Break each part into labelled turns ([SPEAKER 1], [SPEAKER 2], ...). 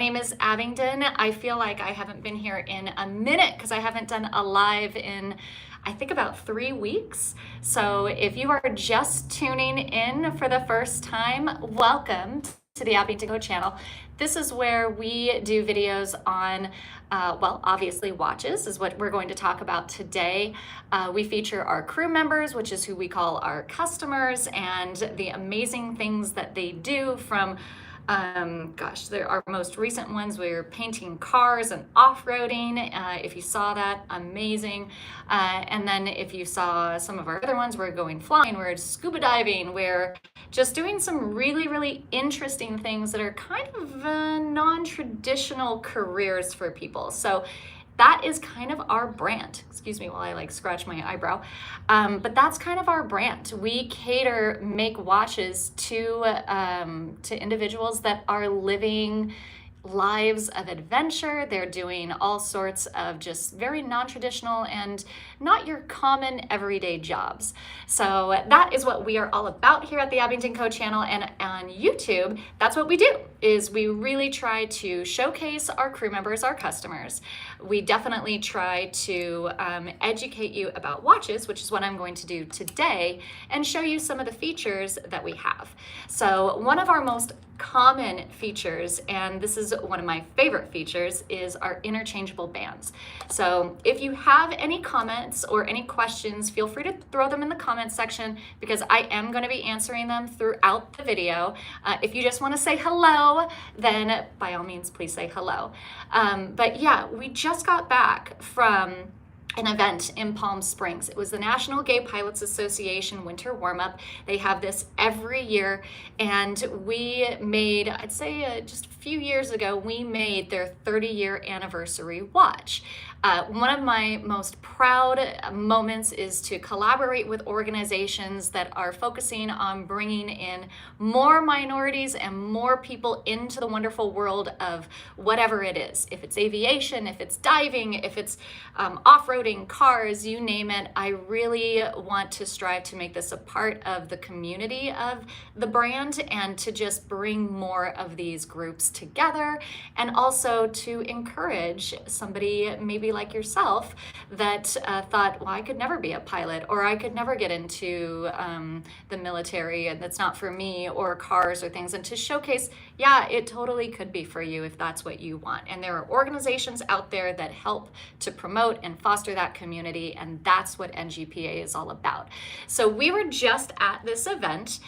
[SPEAKER 1] name is Abingdon. I feel like I haven't been here in a minute because I haven't done a live in, I think, about 3 weeks. So if you are just tuning in for the first time, welcome to the Abingdon channel. This is where we do videos on, well, obviously watches is what we're going to talk about today. We feature our crew members, which is who we call our customers, and the amazing things that they do from our most recent ones, we were painting cars and off-roading. If you saw that, amazing. And then if you saw some of our other ones, we're going flying, we're scuba diving, we're just doing some really, really interesting things that are kind of non-traditional careers for people. So that is kind of our brand. Excuse me while I scratch my eyebrow. But that's kind of our brand. We make watches to individuals that are living lives of adventure. They're doing all sorts of just very non-traditional and not your common everyday jobs. So that is what we are all about here at the Abingdon Co channel, and on YouTube, that's what we do, is we really try to showcase our crew members, our customers. We definitely try to educate you about watches, which is what I'm going to do today, and show you some of the features that we have. So one of our most common features, and this is one of my favorite features, is our interchangeable bands. So if you have any comments or any questions, feel free to throw them in the comments section because I am going to be answering them throughout the video. If you just want to say hello, then by all means, please say hello. But yeah, we just got back from an event in Palm Springs. It was the National Gay Pilots Association Winter Warm-Up. They have this every year, and we made, I'd say just a few years ago, we made their 30-year anniversary watch. One of my most proud moments is to collaborate with organizations that are focusing on bringing in more minorities and more people into the wonderful world of whatever it is. If it's aviation, if it's diving, if it's off-roading, cars, you name it. I really want to strive to make this a part of the community of the brand and to just bring more of these groups together, and also to encourage somebody maybe like yourself that thought, well, I could never be a pilot, or I could never get into the military, and that's not for me, or cars or things, and to showcase, yeah, it totally could be for you if that's what you want. And there are organizations out there that help to promote and foster that community, and that's what NGPA is all about. So we were just at this event.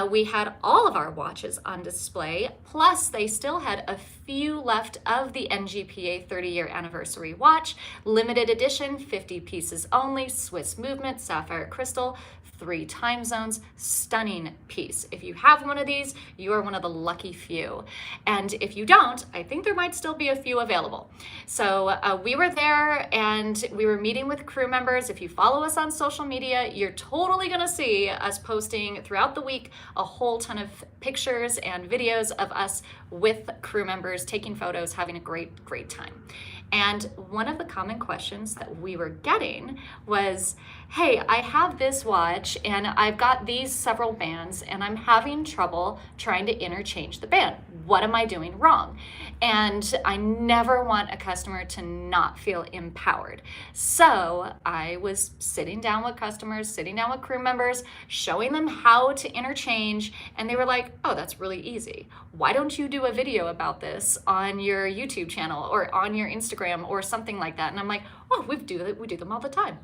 [SPEAKER 1] We had all of our watches on display, plus they still had a few left of the NGPA 30-year anniversary watch, limited edition, 50 pieces only, Swiss movement, sapphire crystal, 3 time zones, stunning piece. If you have one of these, you are one of the lucky few. And if you don't, I think there might still be a few available. So we were there and we were meeting with crew members. If you follow us on social media, you're totally gonna see us posting throughout the week a whole ton of pictures and videos of us with crew members, taking photos, having a great time. And one of the common questions that we were getting was, hey, I have this watch and I've got these several bands and I'm having trouble trying to interchange the band. What am I doing wrong? And I never want a customer to not feel empowered. So I was sitting down with customers, sitting down with crew members, showing them how to interchange, and they were like, oh, that's really easy. Why don't you do a video about this on your YouTube channel or on your Instagram or something like that? And I'm like, oh, we do them all the time.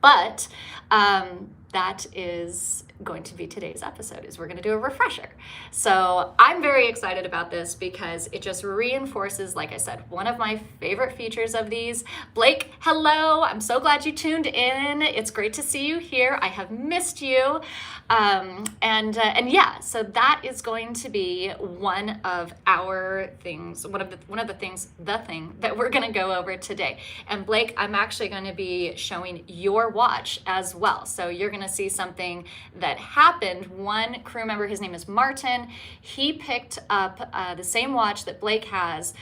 [SPEAKER 1] But that is going to be today's episode, is we're going to do a refresher. So I'm very excited about this because it just reinforces, like I said, one of my favorite features of these. Blake, hello. I'm so glad you tuned in. It's great to see you here. I have missed you. And yeah, so that is going to be one of our things, the thing that we're going to go over today. And Blake, I'm actually going to be showing your watch as well. So you're going to see something that happened, one crew member, his name is Martin, he picked up the same watch that Blake has,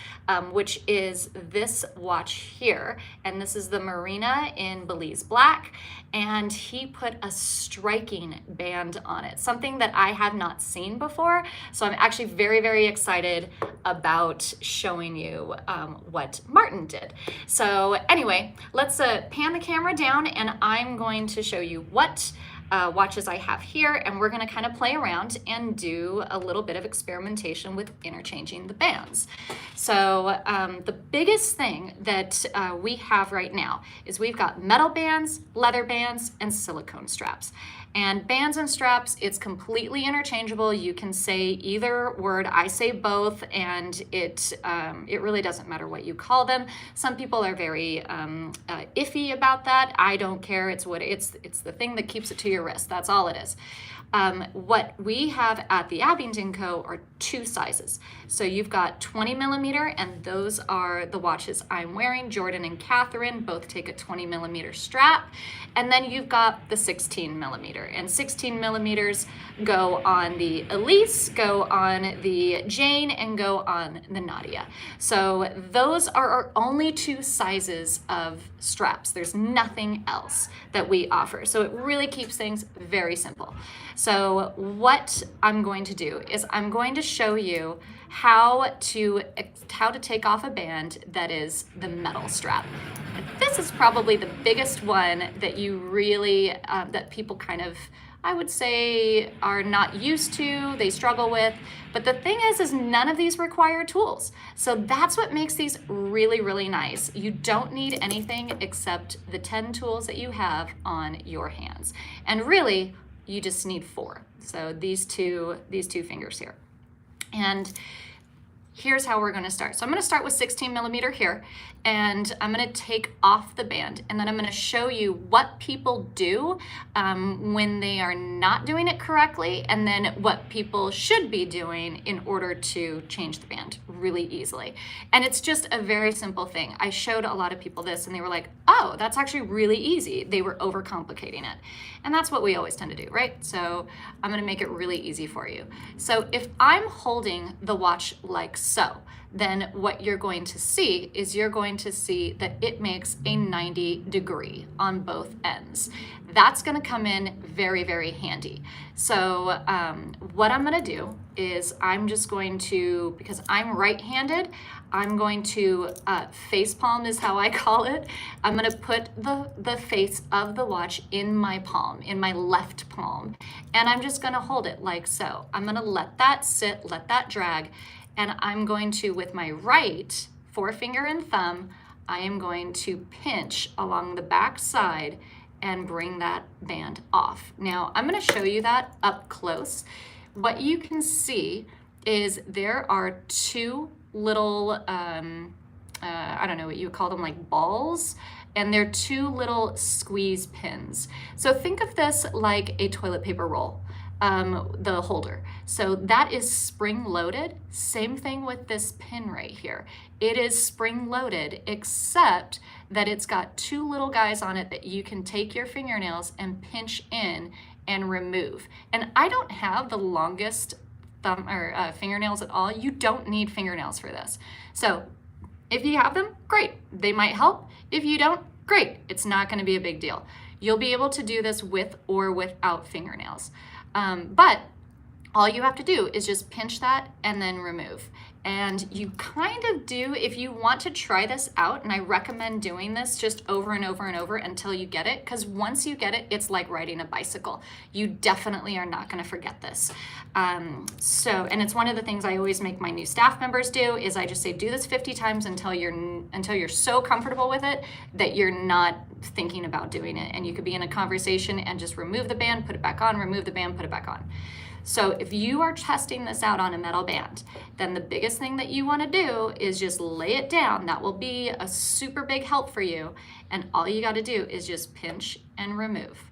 [SPEAKER 1] which is this watch here. And this is the Marina in Belize Black. And he put a striking band on it, something that I have not seen before. So I'm actually very, very excited about showing you what Martin did. So anyway, let's pan the camera down, and I'm going to show you what watches I have here, and we're going to kind of play around and do a little bit of experimentation with interchanging the bands. So the biggest thing that we have right now is we've got metal bands, leather bands, and silicone straps. And bands and straps, it's completely interchangeable. You can say either word. I say both, and it really doesn't matter what you call them. Some people are very iffy about that. I don't care. It's the thing that keeps it to your wrist. That's all it is. What we have at the Abingdon Co. are two sizes. So you've got 20 millimeter, and those are the watches I'm wearing. Jordan and Catherine both take a 20 millimeter strap. And then you've got the 16 millimeter, and 16 millimeters go on the Elise, go on the Jane, and go on the Nadia. So those are our only two sizes of straps. There's nothing else that we offer. So it really keeps things very simple. So what I'm going to do is I'm going to show you how to take off a band that is the metal strap. This is probably the biggest one that you really, that people kind of, I would say, are not used to, they struggle with. But the thing is none of these require tools. So that's what makes these really, really nice. You don't need anything except the 10 tools that you have on your hands. And really, you just need 4. So these two fingers here. And here's how we're going to start. So I'm going to start with 16 millimeter here, and I'm going to take off the band, and then I'm going to show you what people do when they are not doing it correctly, and then what people should be doing in order to change the band really easily. And it's just a very simple thing. I showed a lot of people this, and they were like, oh, that's actually really easy. They were overcomplicating it. And that's what we always tend to do, right? So I'm going to make it really easy for you. So if I'm holding the watch like so, then what you're going to see is you're going to see that it makes a 90 degree on both ends. That's going to come in very, very handy. So what I'm going to do is I'm just going to, because I'm right-handed, I'm going to face palm is how I call it. I'm going to put the face of the watch in my palm, in my left palm, and I'm just going to hold it like so. I'm going to let that sit, let that drag, and I'm going to, with my right forefinger and thumb, I am going to pinch along the back side and bring that band off. Now, I'm going to show you that up close. What you can see is there are two little, I don't know what you would call them, like balls, and they're two little squeeze pins. So think of this like a toilet paper roll, the holder. So that is spring loaded. Same thing with this pin right here. It is spring loaded, except that it's got two little guys on it that you can take your fingernails and pinch in and remove. And I don't have the longest thumb or fingernails at all. You don't need fingernails for this. So if you have them, great. They might help. If you don't, great. It's not going to be a big deal. You'll be able to do this with or without fingernails. But all you have to do is just pinch that and then remove. And you kind of do, if you want to try this out, and I recommend doing this just over and over and over until you get it, because once you get it, it's like riding a bicycle. You definitely are not going to forget this. And it's one of the things I always make my new staff members do, is I just say, do this 50 times until you're so comfortable with it that you're not thinking about doing it. And you could be in a conversation and just remove the band, put it back on, remove the band, put it back on. So if you are testing this out on a metal band, then the biggest thing that you want to do is just lay it down. That will be a super big help for you. And all you got to do is just pinch and remove.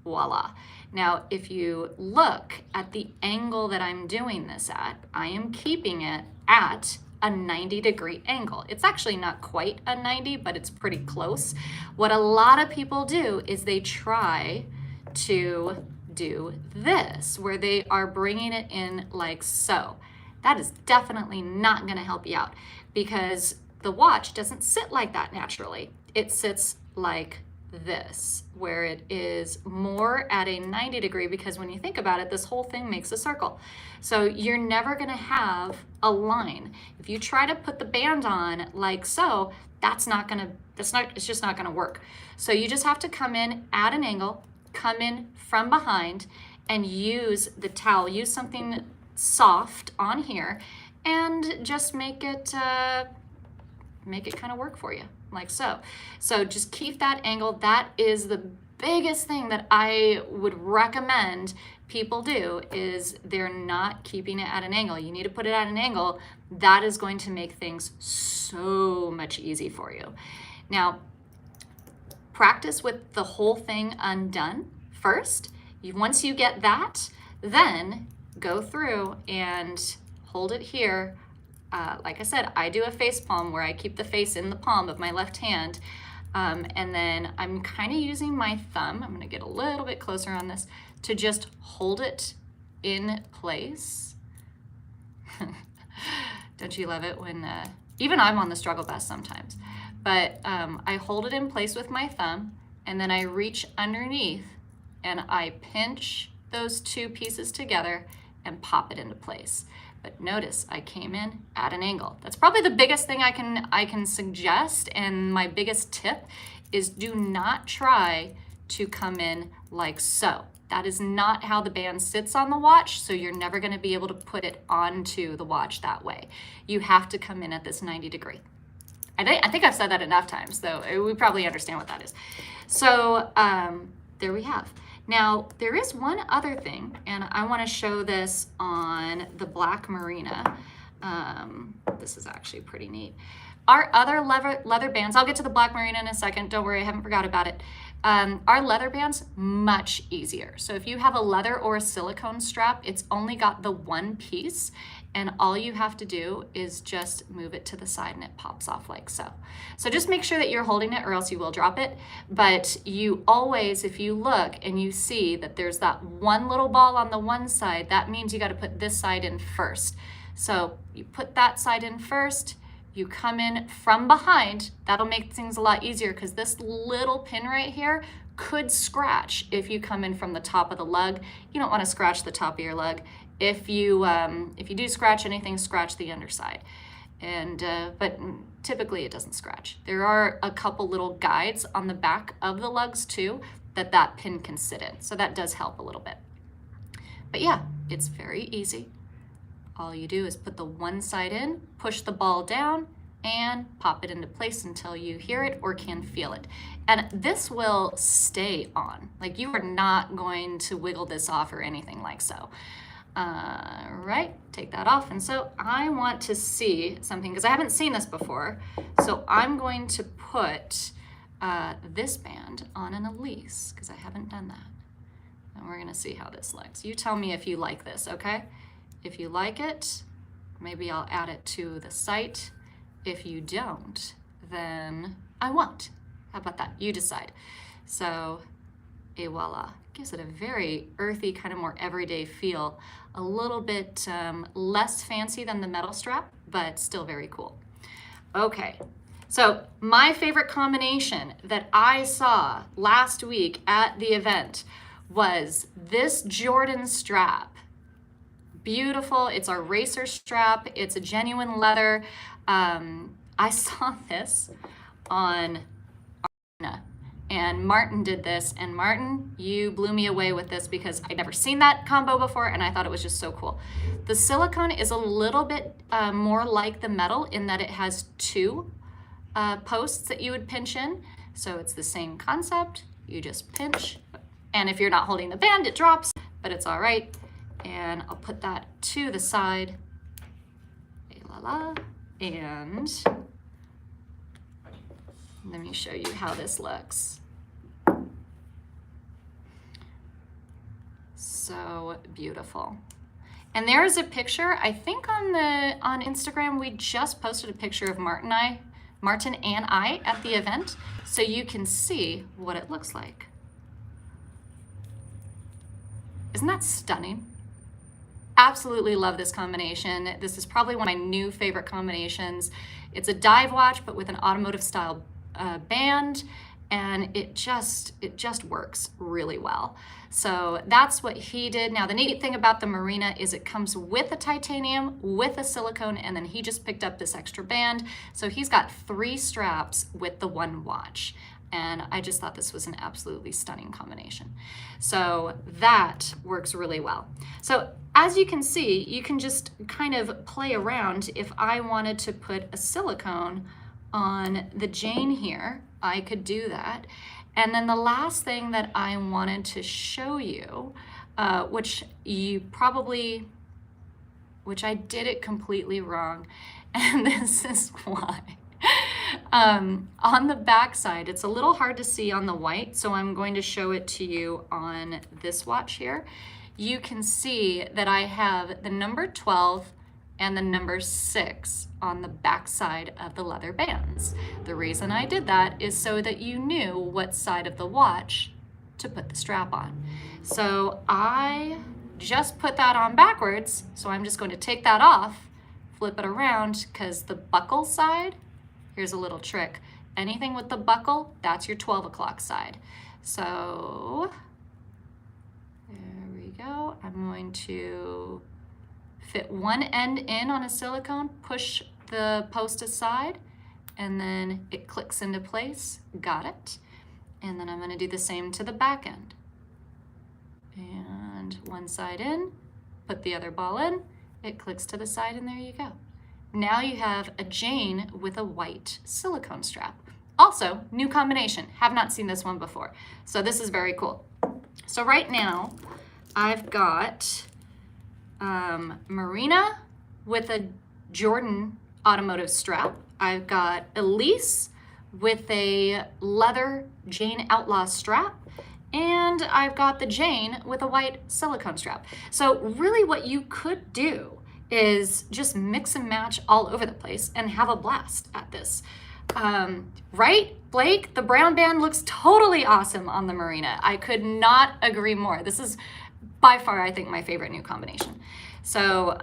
[SPEAKER 1] Voila. Now, if you look at the angle that I'm doing this at, I am keeping it at a 90-degree angle. It's actually not quite a 90, but it's pretty close. What a lot of people do is they try to do this, where they are bringing it in like so. That is definitely not going to help you out because the watch doesn't sit like that naturally. It sits like this, where it is more at a 90 degree, because when you think about it, this whole thing makes a circle. So you're never going to have a line. If you try to put the band on like so, it's just not going to work. So you just have to come in at an angle, come in from behind, and use the towel, use something soft on here, and just make it kind of work for you, like so. So just keep that angle. That is the biggest thing that I would recommend people do, is they're not keeping it at an angle. You need to put it at an angle. That is going to make things so much easier for you. Now, practice with the whole thing undone first. Once you get that, then go through and hold it here. Like I said, I do a face palm where I keep the face in the palm of my left hand. And then I'm kind of using my thumb, I'm going to get a little bit closer on this, to just hold it in place. Don't you love it when, even I'm on the struggle bus sometimes, but I hold it in place with my thumb, and then I reach underneath and I pinch those two pieces together and pop it into place. But notice I came in at an angle. That's probably the biggest thing I can suggest, and my biggest tip is do not try to come in like so. That is not how the band sits on the watch, so you're never going to be able to put it onto the watch that way. You have to come in at this 90 degree. I think I've said that enough times, though. We probably understand what that is. So there we have. Now, there is one other thing, and I want to show this on the Black Marina. This is actually pretty neat. Our other leather bands, I'll get to the Black Marina in a second. Don't worry, I haven't forgot about it. Our leather bands, much easier. So if you have a leather or a silicone strap, it's only got the one piece, and all you have to do is just move it to the side and it pops off like so. So just make sure that you're holding it, or else you will drop it. But you always, if you look and you see that there's that one little ball on the one side, that means you got to put this side in first. So you put that side in first, you come in from behind. That'll make things a lot easier, because this little pin right here could scratch if you come in from the top of the lug. You don't want to scratch the top of your lug. If you do scratch anything, scratch the underside. And but typically it doesn't scratch. There are a couple little guides on the back of the lugs too that pin can sit in, so that does help a little bit. But yeah, it's very easy. All you do is put the one side in, push the ball down, and pop it into place until you hear it or can feel it. And this will stay on. Like, you are not going to wiggle this off or anything like so. Right, take that off. And so I want to see something, because I haven't seen this before. So I'm going to put this band on an Elise, because I haven't done that. And we're gonna see how this looks. You tell me if you like this, okay? If you like it, maybe I'll add it to the site. If you don't, then I won't. How about that? You decide. So, et voila. Gives it a very earthy, kind of more everyday feel. A little bit less fancy than the metal strap, but still very cool. Okay, so my favorite combination that I saw last week at the event was this Jordan strap. Beautiful. It's our racer strap. It's a genuine leather. I saw this on Arna, and Martin did this, and Martin, you blew me away with this, because I'd never seen that combo before, and I thought it was just so cool. The silicone is a little bit more like the metal in that it has two posts that you would pinch in. So it's the same concept. You just pinch, and if you're not holding the band, it drops, but it's all right. And I'll put that to the side. Hey, la la. And let me show you how this looks. So beautiful. And there is a picture, I think on Instagram, we just posted a picture of Martin and I at the event, so you can see what it looks like. Isn't that stunning? Absolutely love this combination. This is probably one of my new favorite combinations. It's a dive watch, but with an automotive style band, and it just works really well. So that's what he did. Now the neat thing about the Marina is it comes with a titanium, with a silicone, and then he just picked up this extra band. So he's got 3 straps with the one watch. And I just thought this was an absolutely stunning combination. So that works really well. So as you can see, you can just kind of play around. If I wanted to put a silicone on the Jane here, I could do that. And then the last thing that I wanted to show you, which I did it completely wrong, and this is why. On the back side, it's a little hard to see on the white, so I'm going to show it to you on this watch here. You can see that I have the number 12 and the number 6 on the back side of the leather bands. The reason I did that is so that you knew what side of the watch to put the strap on. So I just put that on backwards, so I'm just going to take that off, flip it around, because the buckle side, here's a little trick. Anything with the buckle, that's your 12 o'clock side. So there we go. I'm going to fit one end in on a silicone, push the post aside, and then it clicks into place. Got it. And then I'm going to do the same to the back end. And one side in, put the other ball in, it clicks to the side, and there you go. Now you have a Jane with a white silicone strap. Also, new combination. Have not seen this one before. So this is very cool. So right now, I've got Marina with a Jordan automotive strap. I've got Elise with a leather Jane Outlaw strap. And I've got the Jane with a white silicone strap. So really what you could do is just mix and match all over the place and have a blast at this. Right, Blake? The brown band looks totally awesome on the Marina. I could not agree more. This is by far, I think, my favorite new combination. So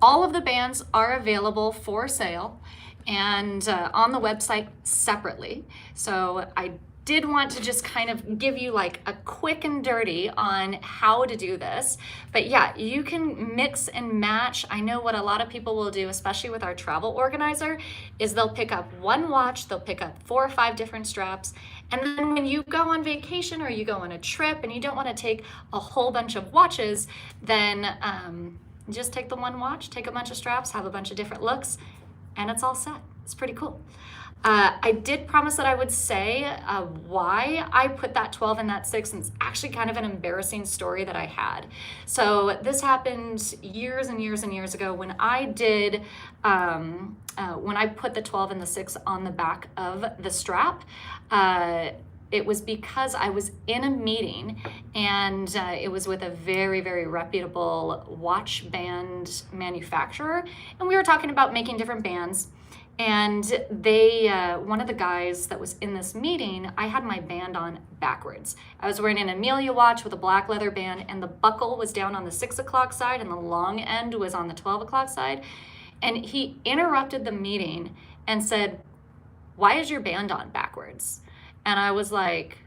[SPEAKER 1] all of the bands are available for sale and on the website separately. So I did want to just kind of give you like a quick and dirty on how to do this. But yeah, you can mix and match. I know what a lot of people will do, especially with our travel organizer, is they'll pick up one watch, they'll pick up 4 or 5 different straps. And then when you go on vacation or you go on a trip and you don't want to take a whole bunch of watches, then just take the one watch, take a bunch of straps, have a bunch of different looks, and it's all set. It's pretty cool. I did promise that I would say why I put that 12 and that 6, and it's actually kind of an embarrassing story that I had. So this happened years and years and years ago when I did, when I put the 12 and the 6 on the back of the strap. It was because I was in a meeting and it was with a very, very reputable watch band manufacturer. And we were talking about making different bands. And they, one of the guys that was in this meeting, I had my band on backwards. I was wearing an Amelia watch with a black leather band, and the buckle was down on the 6 o'clock side and the long end was on the 12 o'clock side. And he interrupted the meeting and said, "Why is your band on backwards?" And I was like,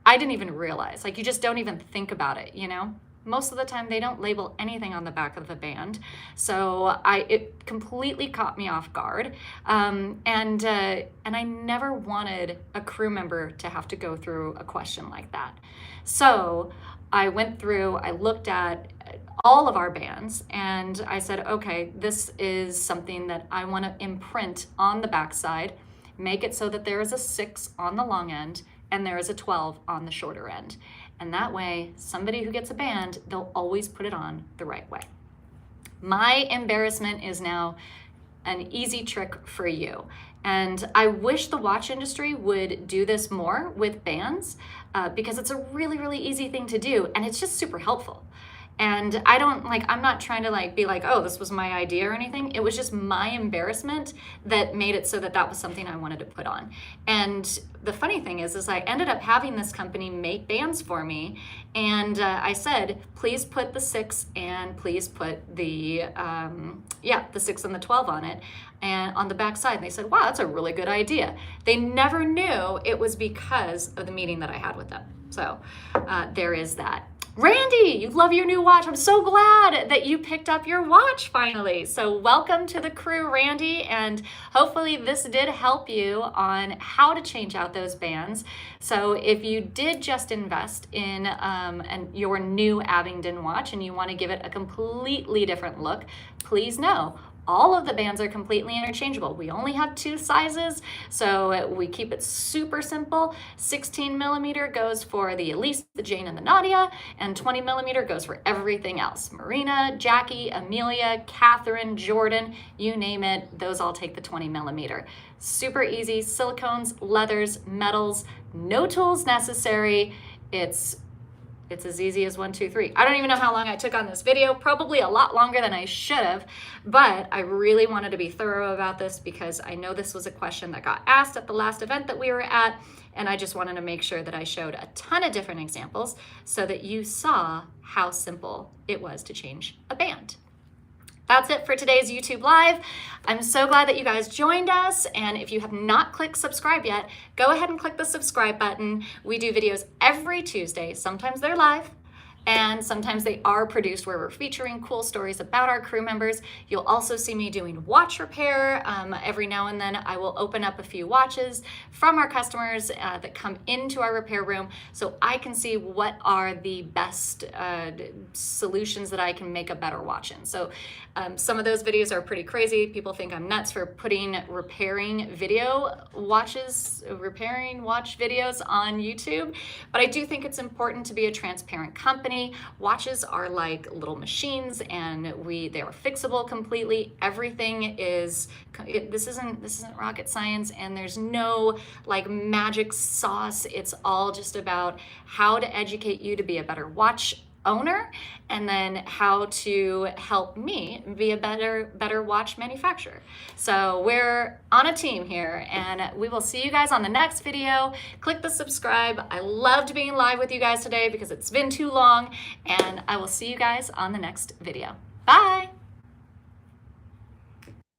[SPEAKER 1] I didn't even realize, like, you just don't even think about it, you know? Most of the time they don't label anything on the back of the band. So it completely caught me off guard. And I never wanted a crew member to have to go through a question like that. So I went through, I looked at all of our bands and I said, okay, this is something that I want to imprint on the backside, make it so that there is a 6 on the long end and there is a 12 on the shorter end. And that way, somebody who gets a band, they'll always put it on the right way. My embarrassment is now an easy trick for you. And I wish the watch industry would do this more with bands because it's a really, really easy thing to do. And it's just super helpful. And I'm not trying to be like, oh, this was my idea or anything. It was just my embarrassment that made it so that that was something I wanted to put on. And the funny thing is I ended up having this company make bands for me. And I said, please put the 6 and please put the 6 and the 12 on it and on the back side. And they said, wow, that's a really good idea. They never knew it was because of the meeting that I had with them. So there is that. Randy, you love your new watch. I'm so glad that you picked up your watch finally. So welcome to the crew, Randy, and hopefully this did help you on how to change out those bands. So if you did just invest in your new Abingdon watch and you want to give it a completely different look, please know all of the bands are completely interchangeable. We only have 2 sizes, so we keep it super simple. 16 millimeter goes for the Elise, the Jane, and the Nadia, and 20 millimeter goes for everything else. Marina, Jackie, Amelia, Catherine, Jordan, you name it, those all take the 20 millimeter. Super easy, silicones, leathers, metals, no tools necessary. It's as easy as 1, 2, 3. I don't even know how long I took on this video, probably a lot longer than I should have, but I really wanted to be thorough about this because I know this was a question that got asked at the last event that we were at, and I just wanted to make sure that I showed a ton of different examples so that you saw how simple it was to change a band. That's it for today's YouTube Live. I'm so glad that you guys joined us, and if you have not clicked subscribe yet, go ahead and click the subscribe button. We do videos every Tuesday. Sometimes they're live, and sometimes they are produced where we're featuring cool stories about our crew members. You'll also see me doing watch repair. Every now and then I will open up a few watches from our customers that come into our repair room so I can see what are the best solutions that I can make a better watch in. So some of those videos are pretty crazy. People think I'm nuts for putting repairing watch videos on YouTube, but I do think it's important to be a transparent company. Watches are like little machines, and they are fixable completely. Everything is, this isn't rocket science, and there's no magic sauce. It's all just about how to educate you to be a better watch owner, and then how to help me be a better watch manufacturer. So we're on a team here, and we will see you guys on the next video. Click the subscribe. I loved being live with you guys today because it's been too long, and I will see you guys on the next video. Bye.